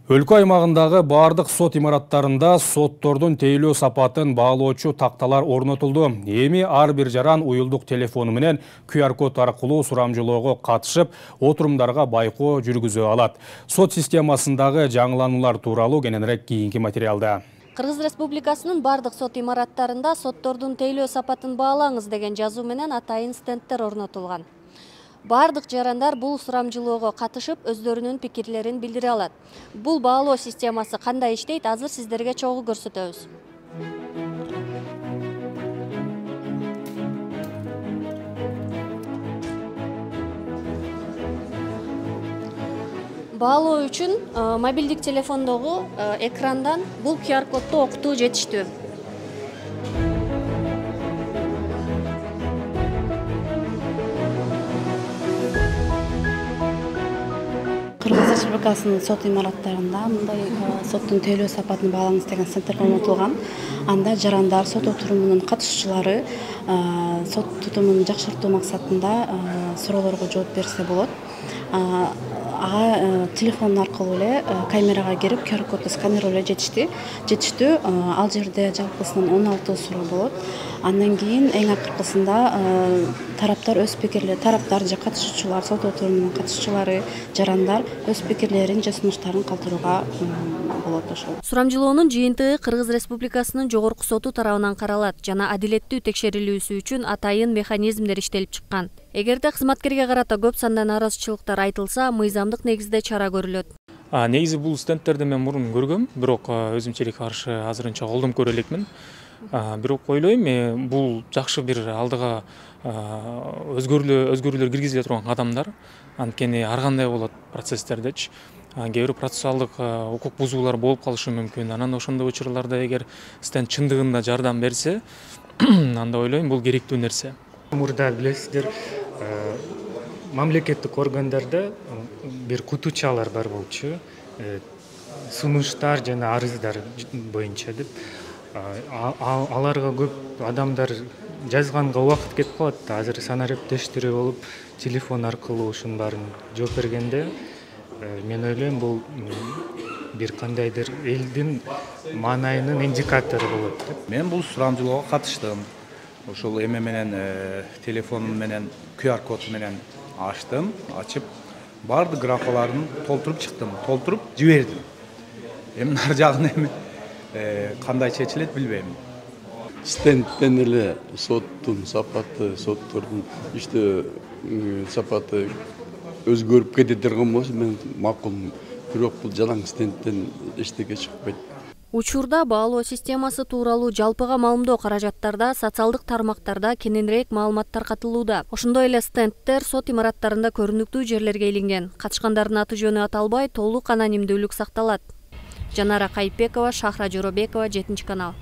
Өлкө аймагындагы бардык сот имараттарында соттордун тейлөө сапатын баалоочу такталар орнотулду. Эми ар бир жаран уюлдук телефону менен QR код аркылуу сурамжылоого катышып, отурумдарга байкоо жүргүзө алат. Сот системасындагы жаңылануулар тууралуу кененирээк кийинки материалда. Кыргыз Республикасынын бардык сот имараттарында соттордун тейлөө сапатын баалаңыз деген жазуу менен атайын стендтер орнотулган. Бардык жарандар бул сурамжылоого катышып, өздөрүнүн пикирлерин билдире алат. Бул баалоо системасы кандай иштейт, азыр сиздерге чогуу көрсөтөбүз. Баалоо үчүн мобилдик телефондогу экрандан бул QR кодду окутуу жетиштүү. Кыргыз Республикасынын сот имараттарында мындай соттун тейлөө сапатын баалаңыз деген стендтер орнотулган. Анда жарандар сот отурумунун катышуучулары сот тутумун жакшыртуу максатында суроолорго жооп берсе болот. Ага телефон аркылуу эле камерага кирип QR кодду сканерлоо эле жетиштүү. Ал жерде жалпысынан 16 суроо болот. Андан кийин эң акыркысында тараптар же катышуучулар, сот отурумунун катышуучулары, жарандар өз пикирлерин же сунуштарын калтырууга болот ошол. Сурамжылоонун жыйынтыгы Кыргыз Республикасынын жогорку соту тарабынан каралат жана адилеттүү текшерилүүсү үчүн атайын механизмдер иштелип чыккан. Эгерде кызматкерге карата көп санда наразычылыктар айтылса, мыйзамдык негизде чара көрүлөт. Негизи бул стендтерди мен мурун көргөм, бирок өзүмчөлүк каршы азырынча колдонуп көрө элекмин. Бирок ойлойм, бул жакшы бир алдыга өзгөрүүлөр киргизиле турган кадамдар. Анткени ар кандай болот процесстердечи. Кээ бир процессуалдык укук бузуулар болуп калышы мүмкүн. Анан ошондой учурларда эгер стенд чындыгында жардам берсе, анда ойлойм бул керектүү нерсе. Мурда билесиздер, мамлекеттик органдарда бир кутучалар бар болчу. Сунуштар жана арыздар боюнча деп. Аларга көп адамдар жазганга убакыт кетип калат да. Азыр санариптештири болуп, телефон аркылуу ушунун баарын жооп бергенде, мен ойлойм бул бир кандайдыр элдин маанайынын индикатору болот деп. Мен бул сурамжылоого катыштым. Ошол эме менен телефонум менен QR код менен ачып, бардык графаларын толтуруп чыктым, толтуруп жибердим. Эми нар жагын эми кандай чечилет билбейм. Стендтен эле соттун сапаты, соттордун иште сапаты өзгөрүп кете турган болсо мен макулмун. Бирок бул жалаң стендтен эчтеке чыкпайт. Учурда баалоо системасы тууралуу жалпыга маалымдоо каражаттарда, социалдык тармактарда кененирээк маалыматтар катылууда. Ошондой эле стендтер сот имараттарында көрүнүктүү жерлерге илинген. Катышкандардын аты жөнү аталбай, толук анонимдүүлүк сакталат. Жанара Кайыпбекова, Шахра Жоробекова, 7 канал.